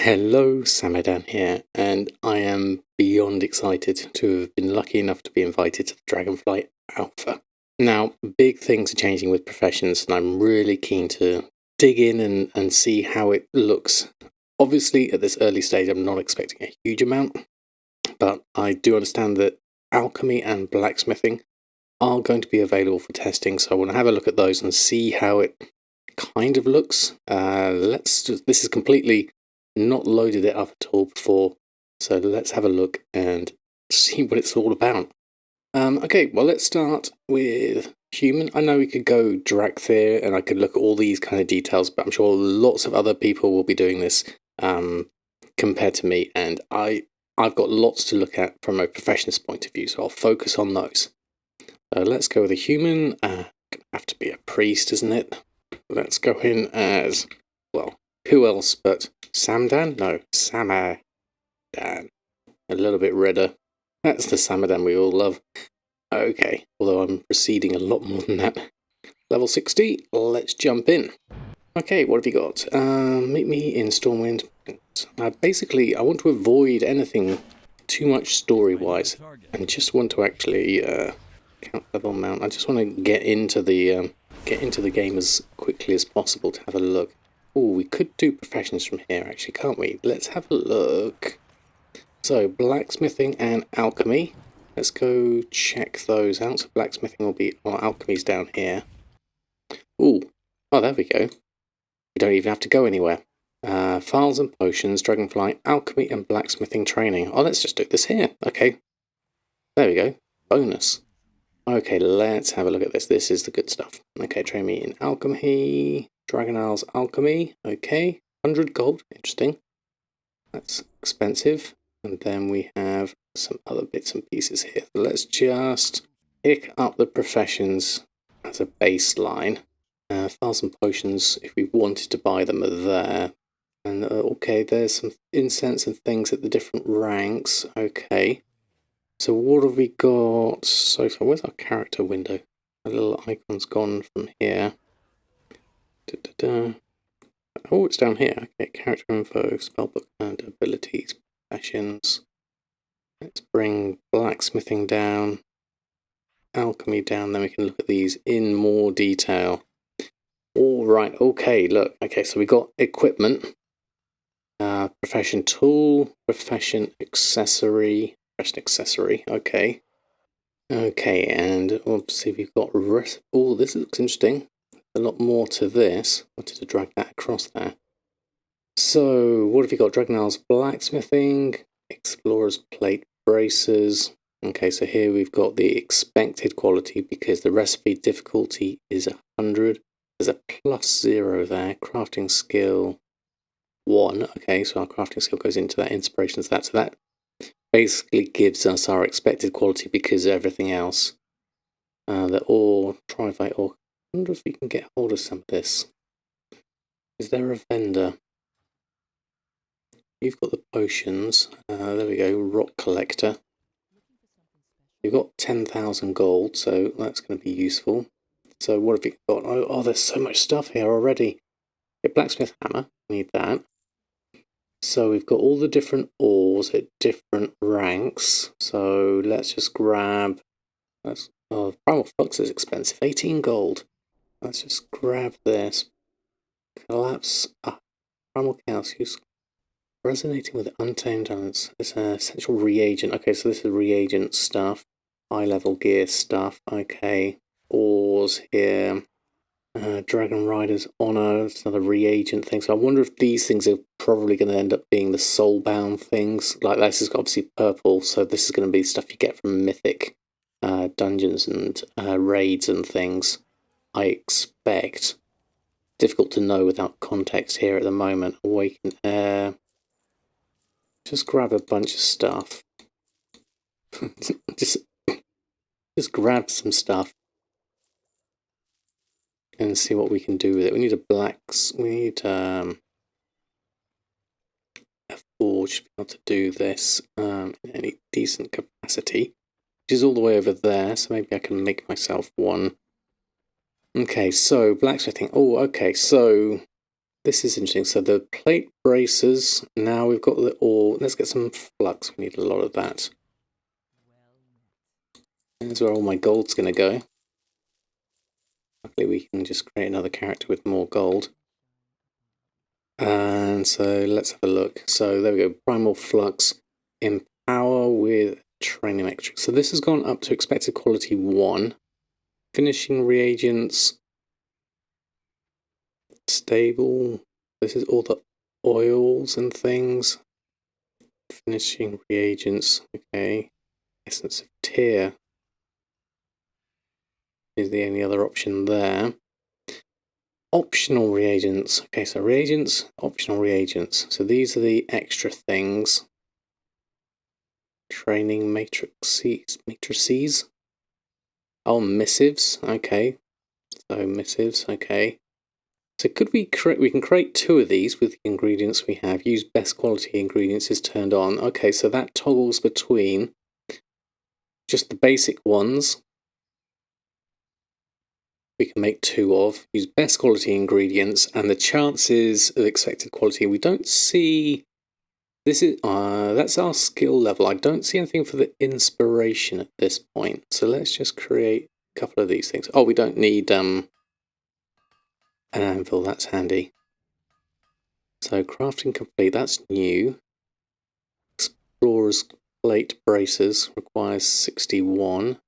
Hello, Samadan here, and I am beyond excited to have been lucky enough to be invited to the Dragonflight Alpha. Now, big things are changing with professions, and I'm really keen to dig in and see how it looks. Obviously, at this early stage, I'm not expecting a huge amount, but I do understand that alchemy and blacksmithing are going to be available for testing, so I want to have a look at those and see how it kind of looks. This is completely not loaded it up at all before, so let's have a look and see what it's all about. Okay, well, let's start with human. I know we could go Drakthir and I could look at all these kind of details, but I'm sure lots of other people will be doing this compared to me, and I've got lots to look at from a professionist point of view, so I'll focus on those. Let's go with a human. Gonna have to be a priest, isn't it? Let's go in as, well, who else but Samadan? No, Samadan. A little bit redder. That's the Samadan we all love. Okay, although I'm proceeding a lot more than that. Level 60, let's jump in. Okay, what have you got? Meet me in Stormwind. Basically, I want to avoid anything too much story-wise, and just want to actually count level mount. I just want to get into the game as quickly as possible to have a look. Oh, we could do professions from here, actually, can't we? Let's have a look. So, blacksmithing and alchemy. Let's go check those out. So blacksmithing will be, well, alchemy's down here. Ooh, oh, there we go. We don't even have to go anywhere. Files and potions, dragonflight, alchemy and blacksmithing training. Oh, let's just do this here. Okay. There we go. Bonus. Okay, let's have a look at this. This is the good stuff. Okay, train me in alchemy. Dragon Isles alchemy. Okay, 100 gold. Interesting. That's expensive. And then we have some other bits and pieces here. So let's just pick up the professions as a baseline. Files and potions, if we wanted to buy them, are there. And okay, there's some incense and things at the different ranks. Okay. So what have we got so far? Where's our character window? A little icon's gone from here. Oh, it's down here. Okay, character info, spellbook and abilities, professions. Let's bring blacksmithing down, alchemy down, then we can look at these in more detail. All right, okay, look. Okay, so we got equipment, profession tool, profession accessory, okay. Okay, and obviously we've got oh, this looks interesting. A lot more to this. I wanted to drag that across there. So, what have you got? Dragon Isles blacksmithing, explorer's plate bracers. Okay, so here we've got the expected quality because the recipe difficulty is 100. There's a +0 there. Crafting skill 1. Okay, so our crafting skill goes into that. Inspiration is that. So that basically gives us our expected quality because everything else. The ore, trivite ore. I wonder if we can get hold of some of this. Is there a vendor? You've got the potions. There we go, rock collector. You've got 10,000 gold, so that's going to be useful. So what have we got? Oh, there's so much stuff here already. Okay, blacksmith hammer, need that. So we've got all the different ores at different ranks. So let's just grab. Oh, primal flux is expensive. 18 gold. Let's just grab this. Collapse. Primal chaos use. Resonating with untamed elements. It's an essential reagent. Okay, so this is reagent stuff. High level gear stuff. Okay. Ores here. Dragon Rider's Honor. It's another reagent thing. So I wonder if these things are probably going to end up being the soulbound things. Like this is obviously purple, so this is going to be stuff you get from mythic dungeons and raids and things. I expect. Difficult to know without context here at the moment. Awaken Air. Just grab a bunch of stuff. just grab some stuff and see what we can do with it. We need we need a forge to be able to do this in any decent capacity, which is all the way over there. So maybe I can make myself one. Okay, so blacksmithing. Oh, okay, so this is interesting. So the plate bracers, now we've got the ore. Let's get some flux. We need a lot of that. There's where all my gold's going to go. Luckily we can just create another character with more gold. And so let's have a look. So there we go. Primal flux. Empower with training metrics. So this has gone up to expected quality 1. Finishing reagents. Stable. This is all the oils and things. Finishing reagents. Okay. Essence of tear is the only other option there. Optional reagents. Okay, so reagents, optional reagents. So these are the extra things. Training matrices. Oh, missives. Okay. So missives. Okay. So could we create? We can create 2 of these with the ingredients we have. Use best quality ingredients is turned on. Okay, so that toggles between just the basic ones. We can make 2 of. Use best quality ingredients, and the chances of expected quality. We don't see. This is that's our skill level. I don't see anything for the inspiration at this point. So let's just create a couple of these things. Oh, we don't need an anvil. That's handy. So crafting complete. That's new. Explorer's plate bracers requires 61.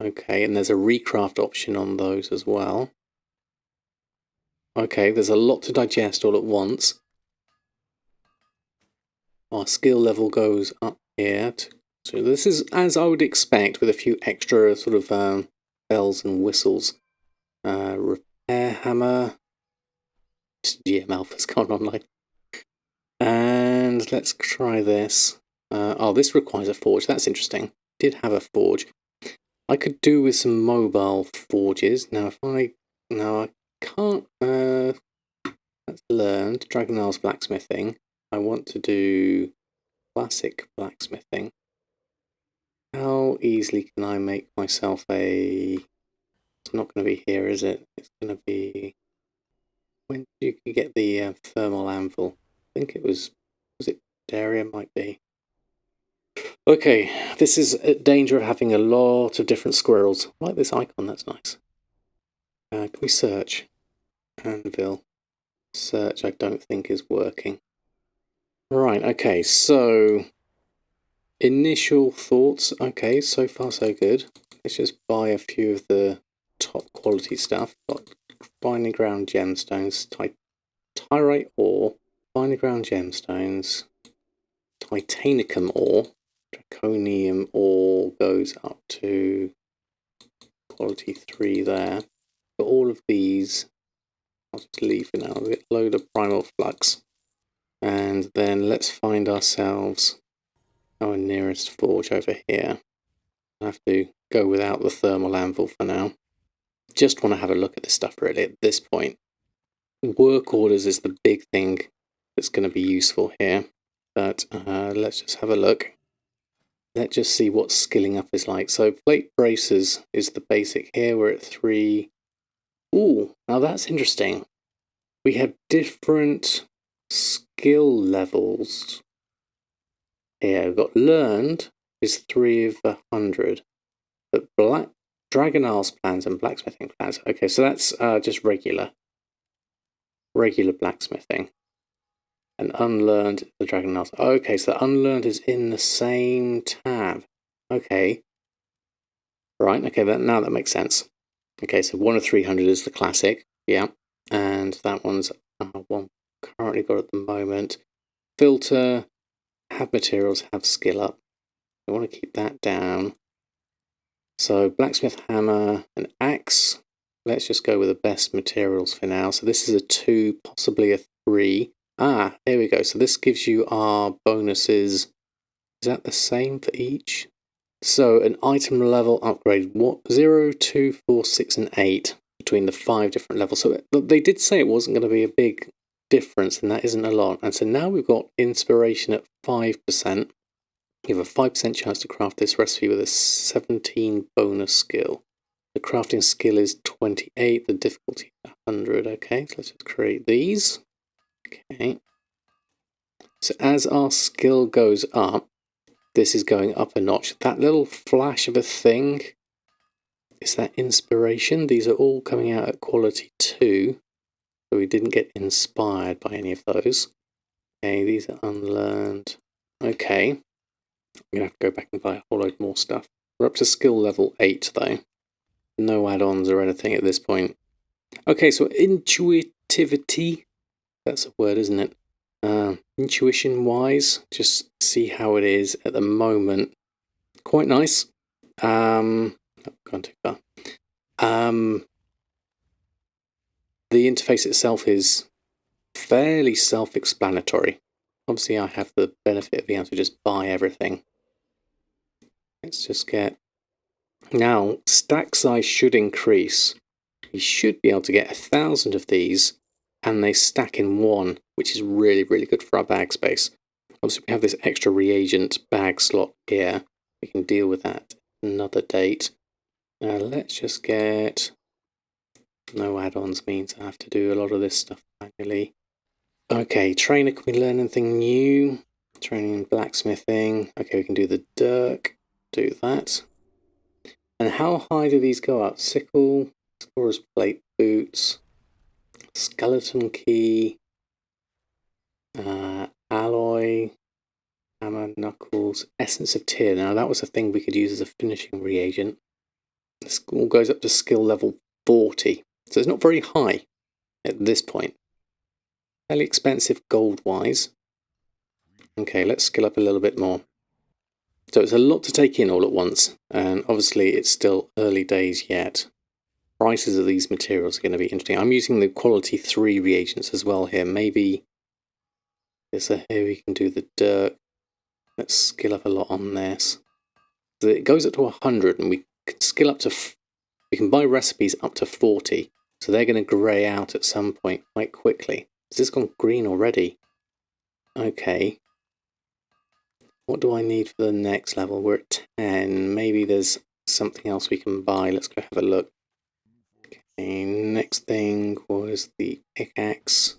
Okay, and there's a recraft option on those as well. Okay, there's a lot to digest all at once. Our skill level goes up here. So this is as I would expect, with a few extra sort of bells and whistles. Repair hammer. GM Alpha's gone online. And let's try this. Oh, this requires a forge. That's interesting. Did have a forge. I could do with some mobile forges. Now, I can't. Let's learn Dragonflight Blacksmithing. I want to do classic blacksmithing. How easily can I make myself a... It's not going to be here, is it? It's going to be... When you can get the thermal anvil. I think it was it area? Might be. Okay, this is a danger of having a lot of different squirrels. I like this icon, that's nice. Can we search? Anvil. Search, I don't think is working. Right, okay, so... Initial thoughts. Okay, so far so good. Let's just buy a few of the top quality stuff. Got finely ground gemstones, tyrite ore, finely ground gemstones, titanicum ore, draconium ore goes up to quality 3 there. Got all of these. I'll just leave for now. We'll get a load of primal flux. And then let's find ourselves our nearest forge over here. I have to go without the thermal anvil for now. Just want to have a look at this stuff really at this point. Work orders is the big thing that's going to be useful here. But let's just have a look. Let's just see what skilling up is like. So plate bracers is the basic here. We're at 3. Ooh, now that's interesting. We have different skill levels. Here we've got learned is 3 of 100. But Dragonflight plans and blacksmithing plans. Okay, so that's just regular blacksmithing. And unlearned the Dragonflight. Okay, so unlearned is in the same tab. Okay. Right, okay, now that makes sense. Okay, so 1 of 300 is the classic. Yeah. And that one's one currently got at the moment. Filter, have materials, have skill up. I want to keep that down. So blacksmith hammer and axe. Let's just go with the best materials for now. So this is a 2, possibly a 3. Ah, here we go. So this gives you our bonuses. Is that the same for each? So an item level upgrade. What? 0, 2, 4, 6, and 8 between the 5 different levels. So they did say it wasn't going to be a big difference, and that isn't a lot. And so now we've got inspiration at 5%. You have a 5% chance to craft this recipe with a 17 bonus skill. The crafting skill is 28, the difficulty is 100. Okay, so let's just create these. Okay. So as our skill goes up, this is going up a notch. That little flash of a thing, is that inspiration? These are all coming out at quality 2. So we didn't get inspired by any of those. Okay, these are unlearned. Okay. I'm going to have to go back and buy a whole load more stuff. We're up to skill level 8 though. No add-ons or anything at this point. Okay, so intuitivity. That's a word, isn't it? Intuition-wise, just see how it is at the moment. Quite nice. Can't take that. The interface itself is fairly self-explanatory. Obviously, I have the benefit of being able to just buy everything. Let's just get... Now, stack size should increase. You should be able to get 1,000 of these, and they stack in one, which is really, really good for our bag space. Obviously, we have this extra reagent bag slot here. We can deal with that another date. Let's just get... No add-ons means I have to do a lot of this stuff manually. Okay, trainer, can we learn anything new? Training in blacksmithing. Okay, we can do the dirk. Do that. And how high do these go up? Sickle, explorer's plate, boots, skeleton key, alloy, hammer, knuckles, essence of tear. Now that was a thing we could use as a finishing reagent. This all goes up to skill level 40. So it's not very high at this point. Fairly expensive gold-wise. Okay, let's skill up a little bit more. So it's a lot to take in all at once, and obviously it's still early days yet. Prices of these materials are going to be interesting. I'm using the quality 3 reagents as well here. Maybe here we can do the dirt. Let's skill up a lot on this. So it goes up to 100, and we can skill up to... We can buy recipes up to 40, so they're going to grey out at some point quite quickly. Has this gone green already? Okay. What do I need for the next level? We're at 10. Maybe there's something else we can buy. Let's go have a look. Okay, next thing was the pickaxe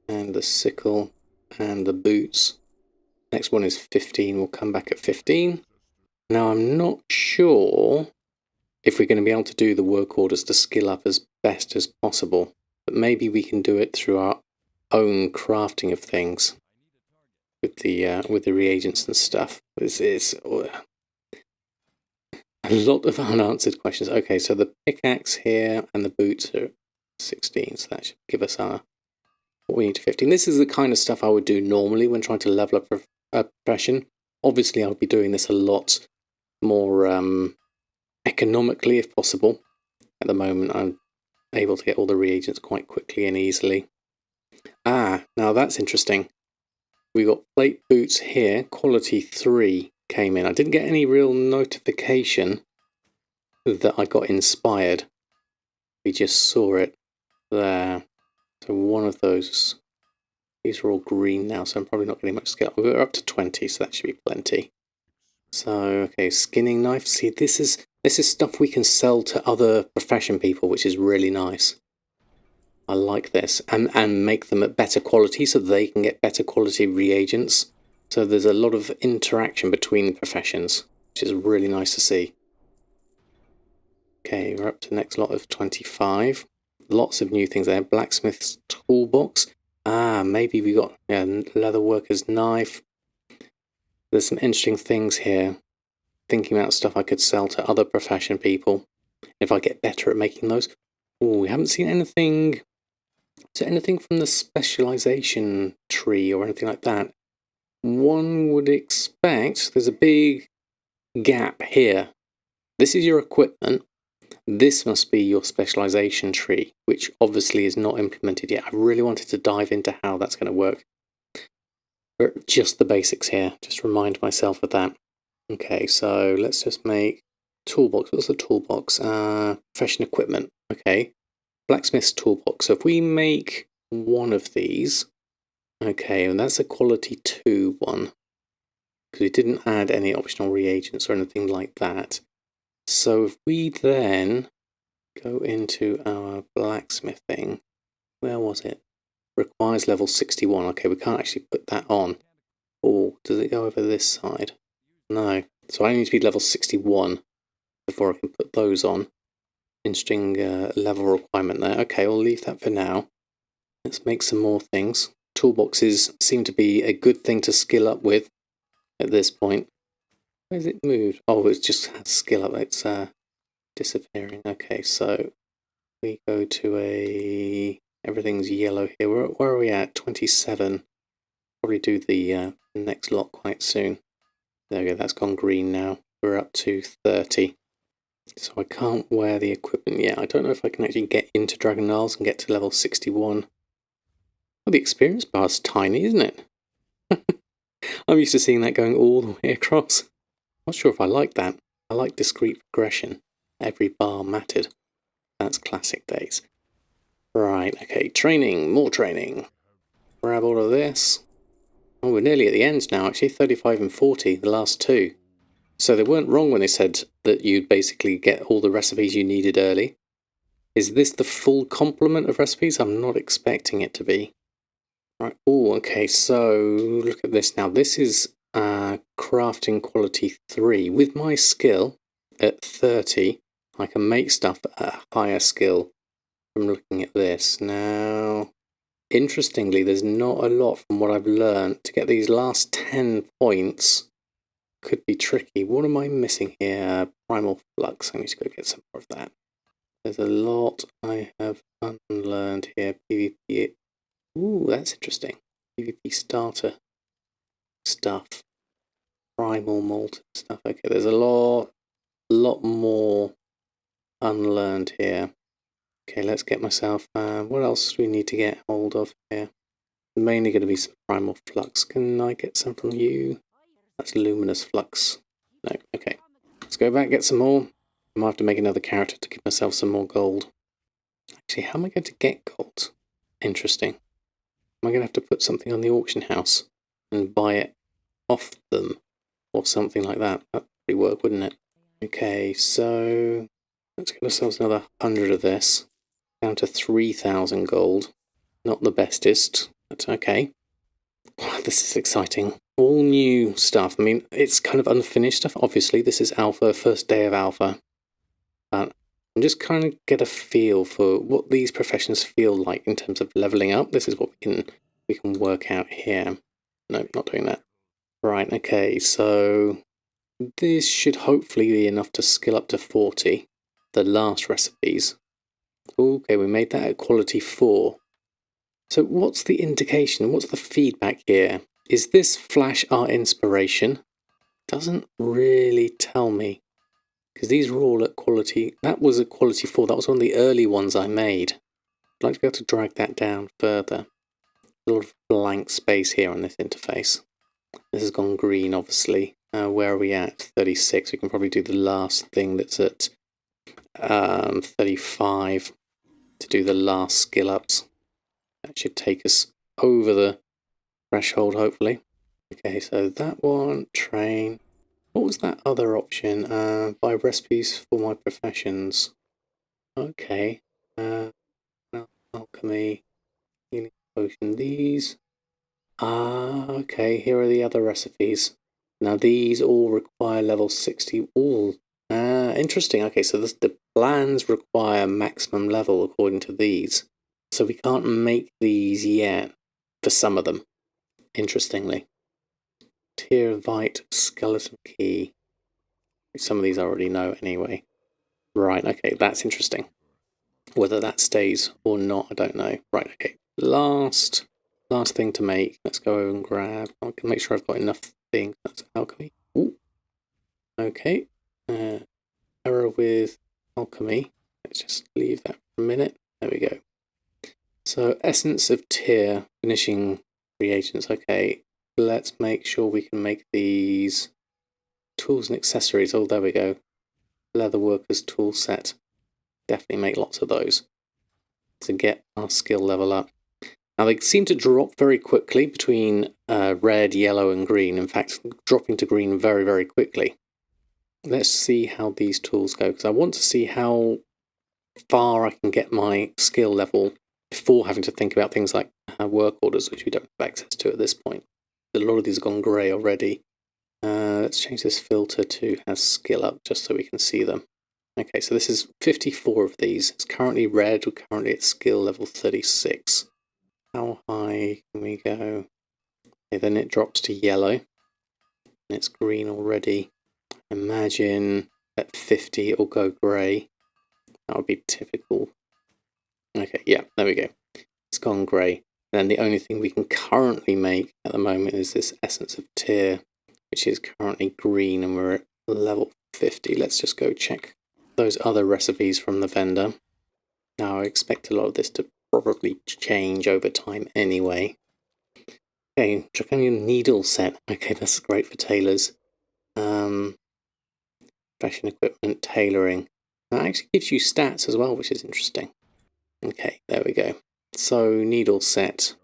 and the sickle and the boots. Next one is 15. We'll come back at 15. Now I'm not sure if we're going to be able to do the work orders to skill up as best as possible, but maybe we can do it through our own crafting of things with the reagents and stuff. It's a lot of unanswered questions. Okay, so the pickaxe here and the boots are 16, so that should give us what we need to 15. This is the kind of stuff I would do normally when trying to level up a profession. Obviously, I'll be doing this a lot more economically if possible. At the moment, I'm able to get all the reagents quite quickly and easily. Now that's interesting. We got plate boots here, quality 3 came in. I didn't get any real notification that I got inspired. We just saw it there. So one of those, these are all green now, so I'm probably not getting much skill. We're up to 20, so that should be plenty. So, okay, skinning knife. See, this is stuff we can sell to other profession people, which is really nice. I like this. And make them at better quality so they can get better quality reagents. So there's a lot of interaction between professions, which is really nice to see. Okay, we're up to the next lot of 25. Lots of new things there. Blacksmith's toolbox. Maybe we got leather worker's knife. There's some interesting things here. Thinking about stuff I could sell to other profession people if I get better at making those. Oh, we haven't seen anything. Is there anything from the specialization tree or anything like that? One would expect there's a big gap here. This is your equipment. This must be your specialization tree, which obviously is not implemented yet. I really wanted to dive into how that's going to work. But just the basics here. Just remind myself of that. Okay, so let's just make toolbox. What's the toolbox? Profession equipment. Okay. Blacksmith's toolbox. So if we make one of these, okay, and that's a quality 2 one, because we didn't add any optional reagents or anything like that. So if we then go into our blacksmithing, where was it? requires level 61. Okay, we can't actually put that on. Oh, does it go over this side? No. So I need to be level 61 before I can put those on. Interesting level requirement there. Okay, I'll leave that for now. Let's make some more things. Toolboxes seem to be a good thing to skill up with at this point. Where's it moved? Oh, it's just has skill up. It's disappearing. Okay, so we go to a... Everything's yellow here. Where are we at? 27. Probably do the next lot quite soon. There we go, that's gone green now. We're up to 30. So I can't wear the equipment yet. I don't know if I can actually get into Dragon Isles and get to level 61. Well, the experience bar's tiny, isn't it? I'm used to seeing that going all the way across. Not sure if I like that. I like discrete progression. Every bar mattered. That's classic days. Right, okay, training, more training. Grab all of this. Oh, we're nearly at the end now, actually. 35 and 40, the last two. So they weren't wrong when they said that you'd basically get all the recipes you needed early. Is this the full complement of recipes? I'm not expecting it to be. Right. Oh, okay, so look at this now. This is crafting quality 3. With my skill at 30, I can make stuff at a higher skill from looking at this. Now, interestingly, there's not a lot from what I've learned. To get these last 10 points could be tricky. What am I missing here? Primal Flux. I need to go get some more of that. There's a lot I have unlearned here. PvP. Ooh, that's interesting. PvP starter stuff. Primal molten stuff. Okay, there's a lot more unlearned here. Okay, let's get myself... what else do we need to get hold of here? Mainly going to be some Primal Flux. Can I get some from you? That's Luminous Flux. No, okay. Let's go back, get some more. I might have to make another character to give myself some more gold. Actually, how am I going to get gold? Interesting. Am I going to have to put something on the auction house and buy it off them? Or something like that? That'd probably work, wouldn't it? Okay, so... let's get ourselves another 100 of this. Down to 3,000 gold. Not the bestest, but okay. This is exciting. All new stuff. I mean, it's kind of unfinished stuff. Obviously, this is alpha, first day of alpha. But I'm just kind of get a feel for what these professions feel like in terms of leveling up. This is what we can work out here. No, not doing that. Right, okay, so this should hopefully be enough to skill up to 40. The last recipes. Okay, we made that at quality 4. So what's the indication? What's the feedback here? Is this flash art inspiration? Doesn't really tell me. Because these are all at quality... That was at quality 4. That was one of the early ones I made. I'd like to be able to drag that down further. A lot of blank space here on this interface. This has gone green, obviously. Where are we at? 36. We can probably do the last thing that's at 35 to do the last skill ups. That should take us over the threshold, hopefully. Okay, so that one, train. What was that other option? Buy recipes for my professions. Okay. Alchemy, healing potion, these. Okay, here are the other recipes. Now these all require level 60. All. Interesting. Okay, so the plans require maximum level according to these. So we can't make these yet for some of them, interestingly. Tearvite skeleton key. Some of these I already know anyway. Right, okay, that's interesting. Whether that stays or not, I don't know. Right, okay. Last thing to make. Let's go over and grab. I can make sure I've got enough things. That's alchemy. Ooh. Okay. Error with alchemy. Let's just leave that for a minute. There we go. So, essence of tear, finishing reagents. Okay, let's make sure we can make these tools and accessories. Oh, there we go. Leatherworkers tool set. Definitely make lots of those to get our skill level up. Now, they seem to drop very quickly between red, yellow, and green. In fact, dropping to green very, very quickly. Let's see how these tools go, because I want to see how far I can get my skill level before having to think about things like work orders, which we don't have access to at this point. A lot of these have gone grey already. Let's change this filter to has skill up just so we can see them. Okay, so this is 54 of these. It's currently red. We're currently at skill level 36. How high can we go? Okay, then it drops to yellow. And it's green already. Imagine at 50 it'll go grey. That would be typical. Okay, yeah, there we go. It's gone grey. And then the only thing we can currently make at the moment is this Essence of Tear, which is currently green, and we're at level 50. Let's just go check those other recipes from the vendor. Now I expect a lot of this to probably change over time anyway. Okay, Draconian Needle Set. Okay, that's great for tailors. Fashion equipment, tailoring. That actually gives you stats as well, which is interesting. Okay, there we go. So, needle set.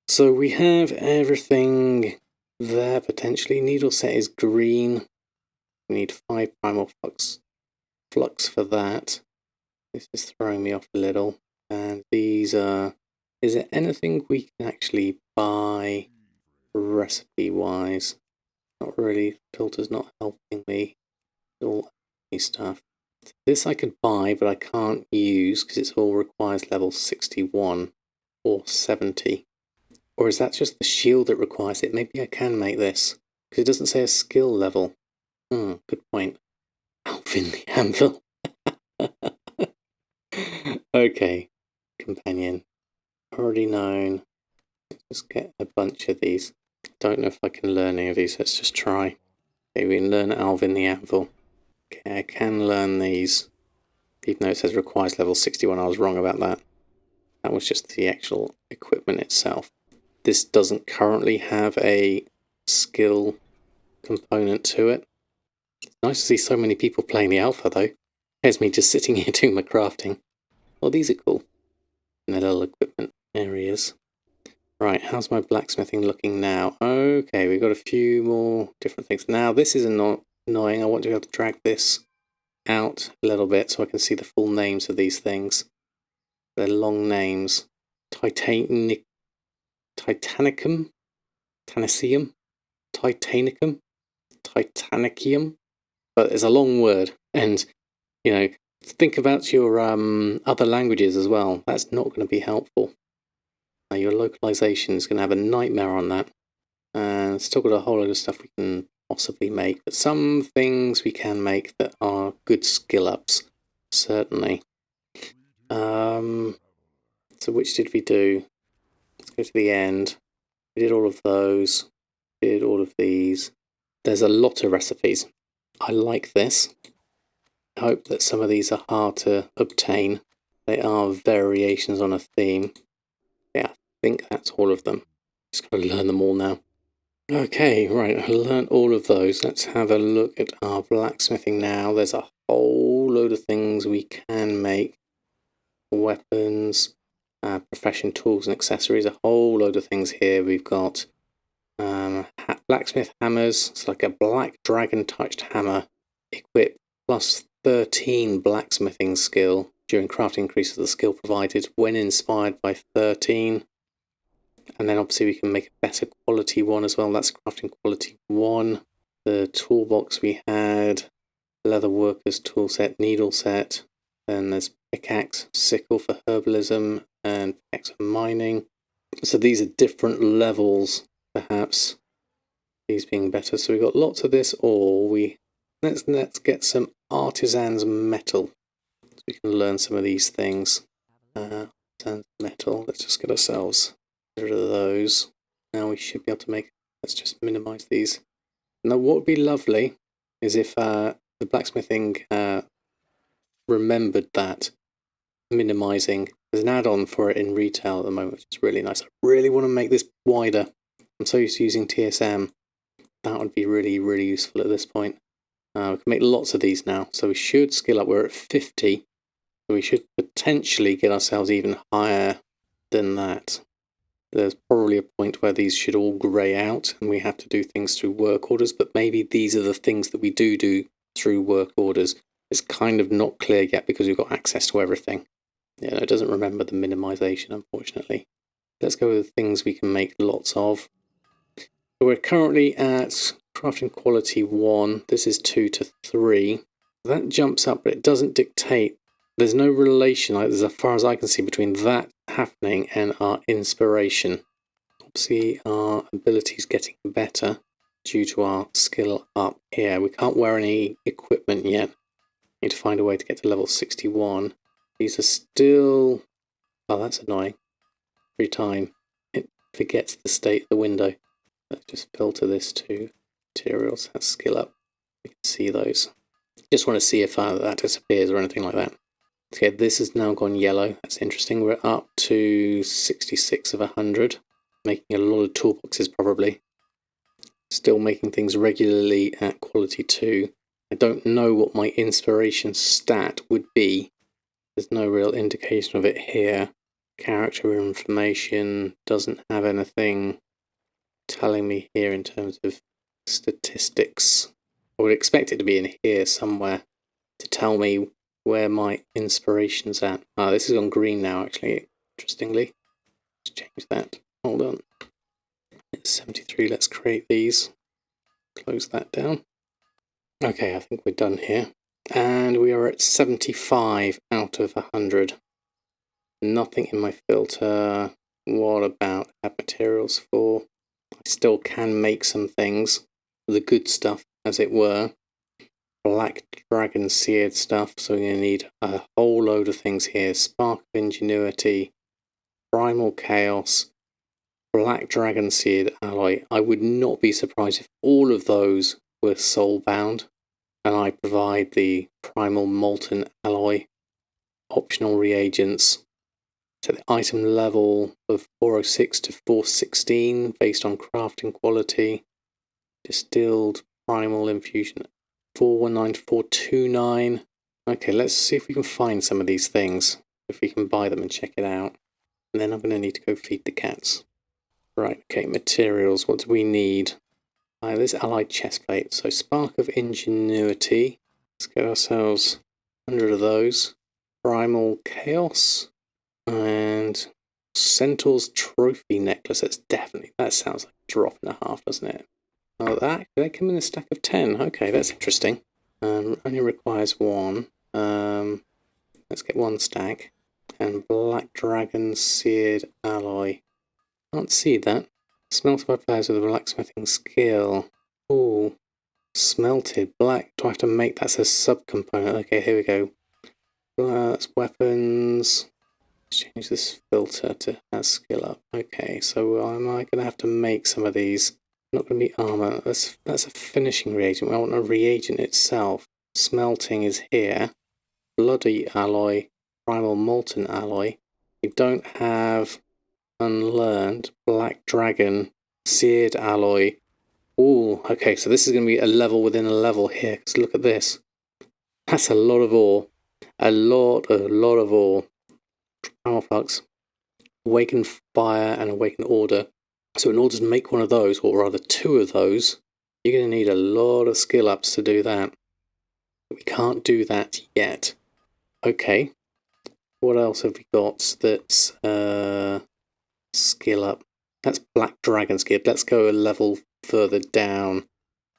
So we have everything there potentially. Needle set is green. We need 5 primal flux for that. This is throwing me off a little. And these are... Is there anything we can actually buy recipe-wise? Not really. Filter's not helping me. All stuff. This I could buy, but I can't use because it all requires level 61 or 70. Or is that just the shield that requires it? Maybe I can make this because it doesn't say a skill level. Good point. Alvin the Anvil. Okay, companion. Already known. Let's get a bunch of these. Don't know if I can learn any of these. Let's just try. Okay, we can learn Alvin the Anvil. Okay, I can learn these. Even though it says requires level 61, I was wrong about that. That was just the actual equipment itself. This doesn't currently have a skill component to it. It's nice to see so many people playing the alpha though. There's me just sitting here doing my crafting. Oh, these are cool. And the little equipment areas. Right, how's my blacksmithing looking now? Okay, we've got a few more different things. Now, this is annoying. I want to be able to drag this out a little bit so I can see the full names of these things. They're long names. Titanicum? Tanacium? Titanicum? Titanicium? But it's a long word. And, you know, think about your other languages as well. That's not going to be helpful. Your localization is going to have a nightmare on that. And still got a whole load of stuff we can possibly make. But some things we can make that are good skill ups. Certainly. So which did we do? Let's go to the end. We did all of those. Did all of these. There's a lot of recipes. I like this. I hope that some of these are hard to obtain. They are variations on a theme. Yeah, I think that's all of them. Just got to learn them all now. Okay, right, I learned all of those. Let's have a look at our blacksmithing now. There's a whole load of things we can make. Weapons, profession tools and accessories, a whole load of things here. We've got blacksmith hammers. It's like a black dragon touched hammer. Equip plus 13 blacksmithing skill. During crafting increases the skill provided when inspired by 13. And then obviously we can make a better quality one as well. That's crafting quality 1. The toolbox we had, leather workers tool set, needle set. Then there's pickaxe, sickle for herbalism, and pickaxe for mining. So these are different levels, perhaps. These being better. So we've got lots of this ore. Let's get some artisan's metal. So we can learn some of these things. Artisan's metal. Let's just get ourselves rid of those. Now we should be able to make. Let's just minimize these. Now what would be lovely is if the blacksmithing remembered that minimizing. There's an add-on for it in retail at the moment, which is really nice. I really want to make this wider. I'm so used to using TSM. That would be really, really useful at this point. We can make lots of these now, so we should skill up. We're at 50, so we should potentially get ourselves even higher than that. There's probably a point where these should all grey out, and we have to do things through work orders, but maybe these are the things that we do through work orders. It's kind of not clear yet because we've got access to everything. Yeah, no, it doesn't remember the minimization, unfortunately. Let's go with things we can make lots of. So we're currently at crafting quality 1. This is 2 to 3. That jumps up, but it doesn't dictate. There's no relation, like, as far as I can see, between that happening and our inspiration. Obviously, our ability's getting better due to our skill up here. We can't wear any equipment yet. Need to find a way to get to level 61. These are still... Oh, that's annoying. Every time it forgets the state of the window. Let's just filter this to materials. That's skill up. We can see those. Just want to see if that disappears or anything like that. Okay, this has now gone yellow. That's interesting. We're up to 66 of 100. Making a lot of toolboxes probably. Still making things regularly at quality 2. I don't know what my inspiration stat would be. There's no real indication of it here. Character information doesn't have anything telling me here in terms of statistics. I would expect it to be in here somewhere to tell me where my inspiration's at. Ah, this is on green now, actually, interestingly. Let's change that. Hold on. It's 73. Let's create these. Close that down. Okay, I think we're done here. And we are at 75 out of 100. Nothing in my filter. What about add materials for? I still can make some things. The good stuff, as it were. Black dragon seared stuff, so we're going to need a whole load of things here. Spark of ingenuity, primal chaos, black dragon seared alloy. I would not be surprised if all of those were soul bound, and I provide the primal molten alloy, optional reagents to the item level of 406 to 416 based on crafting quality, distilled primal infusion 419 to 429. Okay, let's see if we can find some of these things, if we can buy them and check it out. And then I'm going to need to go feed the cats. Right, okay, materials. What do we need? This allied chestplate. So Spark of Ingenuity. Let's get ourselves 100 of those. Primal Chaos. And Centaur's Trophy Necklace. That sounds like a drop and a half, doesn't it? Oh, they come in a stack of 10. Okay, that's interesting. Only requires 1. Let's get 1 stack. And Black Dragon Seared Alloy. Can't see that. Smelted by players with a blacksmithing skill. Ooh. Smelted black. Do I have to make that as a subcomponent? Okay, here we go. That's weapons. Let's change this filter to has skill up. Okay, so am I going to have to make some of these? Not going to be armor. That's a finishing reagent. I want a reagent itself. Smelting is here. Bloody alloy. Primal molten alloy. We don't have unlearned black dragon seared alloy. Ooh, okay, so this is going to be a level within a level here. Because look at this. That's a lot of ore. A lot of ore. Primal flux. Awaken fire and awaken order. So in order to make one of those, or rather 2 of those, you're going to need a lot of skill ups to do that. We can't do that yet. Okay. What else have we got that's skill up? That's Black Dragon skill. Let's go a level further down.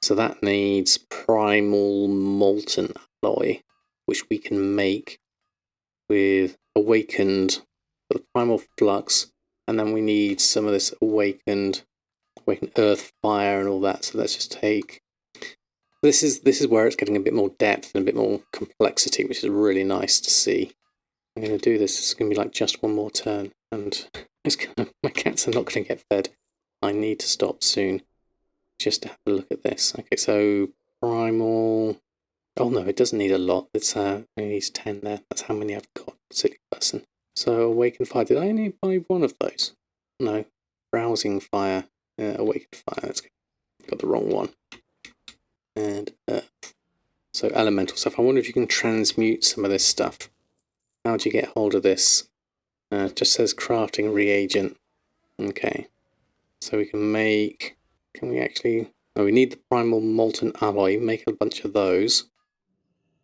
So that needs Primal Molten Alloy, which we can make with Awakened for the Primal Flux. And then we need some of this Awakened Earth, Fire, and all that. So let's just take... This is where it's getting a bit more depth and a bit more complexity, which is really nice to see. I'm going to do this. It's going to be like just one more turn. And my cats are not going to get fed. I need to stop soon. Just to have a look at this. Okay, so Primal... Oh no, it doesn't need a lot. It only needs 10 there. That's how many I've got. Silly person. So Awaken Fire. Did I only buy 1 of those? No. Browsing Fire. Awaken Fire. That's good. Got the wrong one. And so elemental stuff. I wonder if you can transmute some of this stuff. How do you get hold of this? It just says crafting reagent. Okay. So we can make... Can we actually... Oh, we need the primal molten alloy. Make a bunch of those.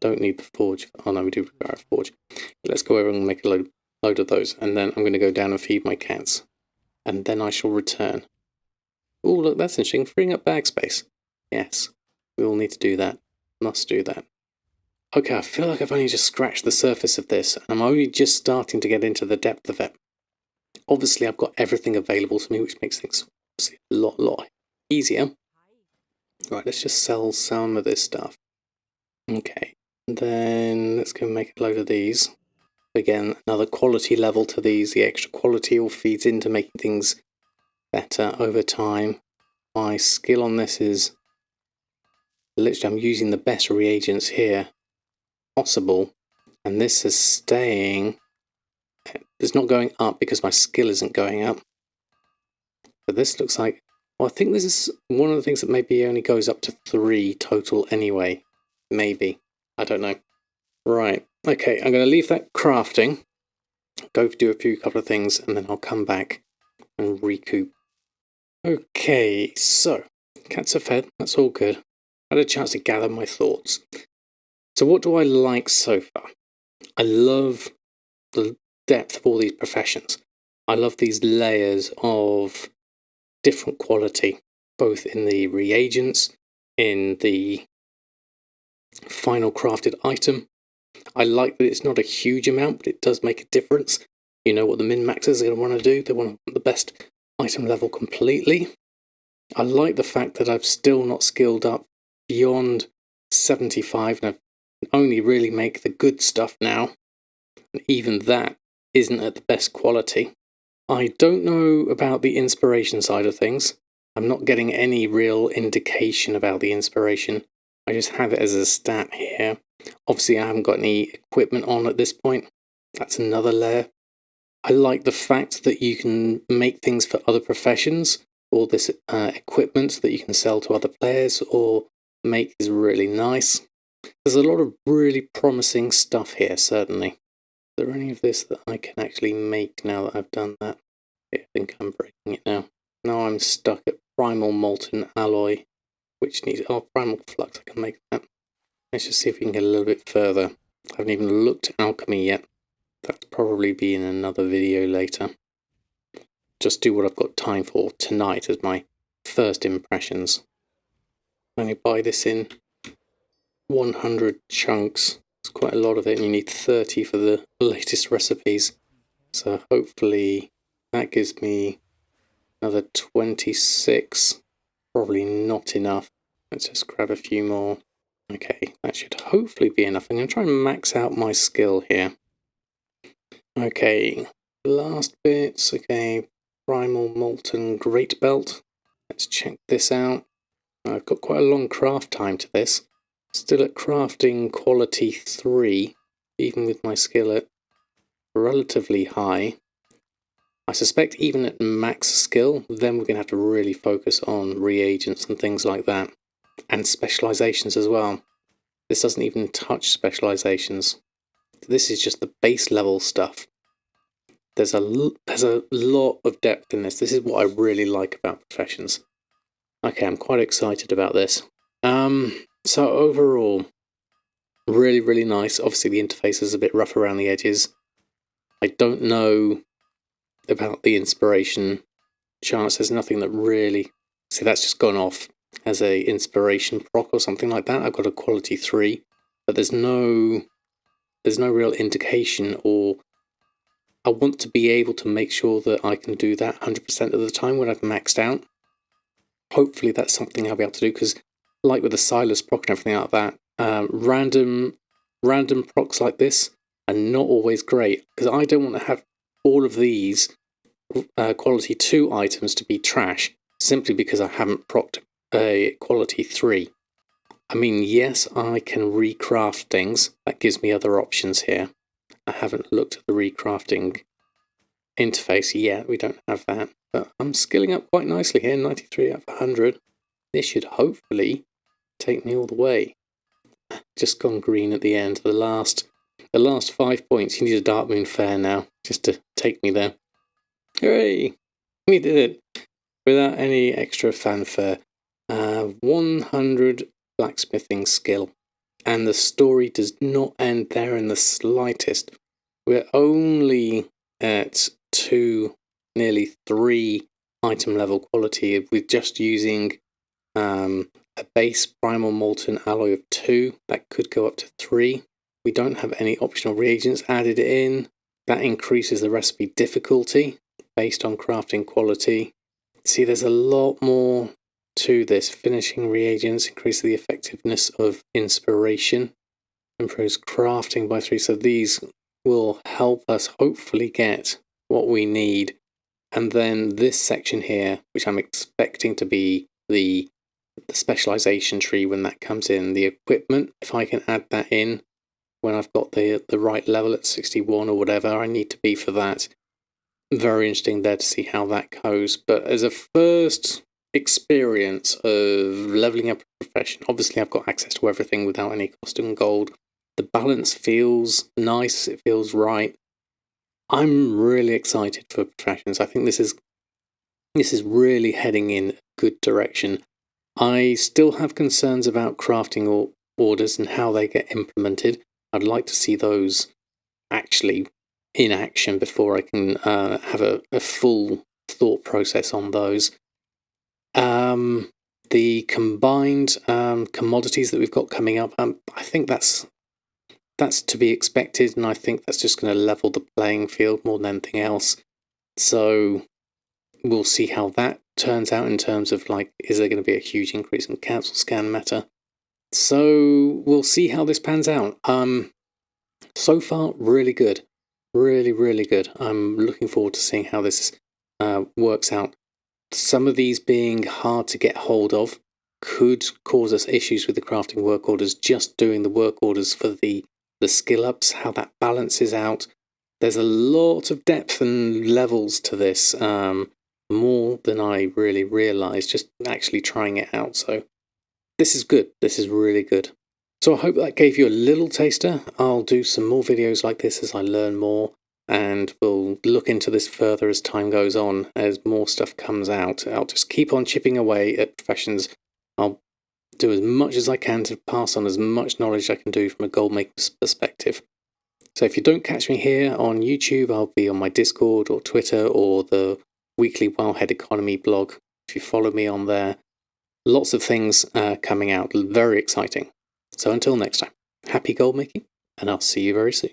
Don't need the forge. Oh no, we do require a forge. But let's go over and make a load of load of those, and then I'm going to go down and feed my cats. And then I shall return. Oh, look, that's interesting. Freeing up bag space. Yes, we all need to do that. Must do that. Okay, I feel like I've only just scratched the surface of this, and I'm only just starting to get into the depth of it. Obviously, I've got everything available to me, which makes things obviously a lot easier. Right, let's just sell some of this stuff. Okay, and then let's go make a load of these. Again, another quality level to these. The extra quality all feeds into making things better over time. My skill on this is literally I'm using the best reagents here possible, and this is staying. It's not going up because my skill isn't going up. But this looks like, well, I think this is one of the things that maybe only goes up to 3 total anyway. Maybe. I don't know. Right. Okay, I'm going to leave that crafting, go do a couple of things, and then I'll come back and recoup. Okay, so cats are fed. That's all good. I had a chance to gather my thoughts. So what do I like so far? I love the depth of all these professions. I love these layers of different quality, both in the reagents, in the final crafted item. I like that it's not a huge amount, but it does make a difference. You know what the min-maxers are going to want to do. They want to want the best item level completely. I like the fact that I've still not skilled up beyond 75, and I only really make the good stuff now. And even that isn't at the best quality. I don't know about the inspiration side of things. I'm not getting any real indication about the inspiration. I just have it as a stat here. Obviously, I haven't got any equipment on at this point. That's another layer. I like the fact that you can make things for other professions. All this equipment that you can sell to other players or make is really nice. There's a lot of really promising stuff here, certainly. Is there any of this that I can actually make now that I've done that? I think I'm breaking it now. Now I'm stuck at Primal Molten Alloy, which needs... Oh, Primal Flux, I can make that. Let's just see if we can get a little bit further. I haven't even looked at alchemy yet. That'll probably be in another video later. Just do what I've got time for tonight as my first impressions. Only buy this in 100 chunks. It's quite a lot of it, and you need 30 for the latest recipes. So hopefully that gives me another 26. Probably not enough. Let's just grab a few more. Okay, that should hopefully be enough. I'm going to try and max out my skill here. Okay, last bits. Okay, Primal Molten Great Belt. Let's check this out. I've got quite a long craft time to this. Still at crafting quality 3, even with my skill at relatively high. I suspect even at max skill, then we're going to have to really focus on reagents and things like that. And specializations as well. This doesn't even touch specializations. This is just the base level stuff. There's a lot of depth in this. This is what I really like about professions. Okay, I'm quite excited about this. So overall, really nice. Obviously the interface is a bit rough around the edges. I don't know about the inspiration chance. There's nothing that really... See, that's just gone off as a inspiration proc or something like that. I've got a quality 3, but there's no real indication, or I want to be able to make sure that I can do that 100% of the time when I've maxed out. Hopefully that's something I'll be able to do, because like with the Silas proc and everything like that, random procs like this are not always great, because I don't want to have all of these quality 2 items to be trash simply because I haven't procced a quality 3. I mean, yes, I can recraft things. That gives me other options here. I haven't looked at the recrafting interface yet. We don't have that. But I'm skilling up quite nicely here. 93 out of 100. This should hopefully take me all the way. Just gone green at the end. The last 5 points. You need a Dark Moon Fair now just to take me there. Hooray! We did it without any extra fanfare. 100 blacksmithing skill. And the story does not end there in the slightest. We're only at 2, nearly 3 item level quality with just using a base primal molten alloy of 2. That could go up to 3. We don't have any optional reagents added in. That increases the recipe difficulty based on crafting quality. See, there's a lot more to this. Finishing reagents increase the effectiveness of inspiration, improves crafting by 3. So these will help us hopefully get what we need. And then this section here, which I'm expecting to be the specialization tree when that comes in, the equipment, if I can add that in when I've got the right level at 61 or whatever I need to be for that. Very interesting there to see how that goes. But as a first experience of leveling up a profession, obviously I've got access to everything without any cost in gold. The balance feels nice, it feels right. I'm really excited for professions. I think this is really heading in a good direction. I still have concerns about crafting orders and how they get implemented. I'd like to see those actually in action before I can have a full thought process on those. The combined commodities that we've got coming up, I think that's to be expected, and I think that's just going to level the playing field more than anything else. So we'll see how that turns out in terms of, like, is there going to be a huge increase in council scan meta? So we'll see how this pans out. So far, really good. Really, really good. I'm looking forward to seeing how this works out. Some of these being hard to get hold of could cause us issues with the crafting work orders. Just doing the work orders for the skill ups, how that balances out. There's a lot of depth and levels to this, more than I really realised just actually trying it out. So this is good. This is really good. So I hope that gave you a little taster. I'll do some more videos like this as I learn more, and we'll look into this further as time goes on, as more stuff comes out. I'll just keep on chipping away at professions. I'll do as much as I can to pass on as much knowledge I can do from a goldmaker's perspective. So if you don't catch me here on YouTube, I'll be on my Discord or Twitter or the weekly Wildhead Economy blog. If you follow me on there, lots of things coming out, very exciting. So until next time, happy gold making, and I'll see you very soon.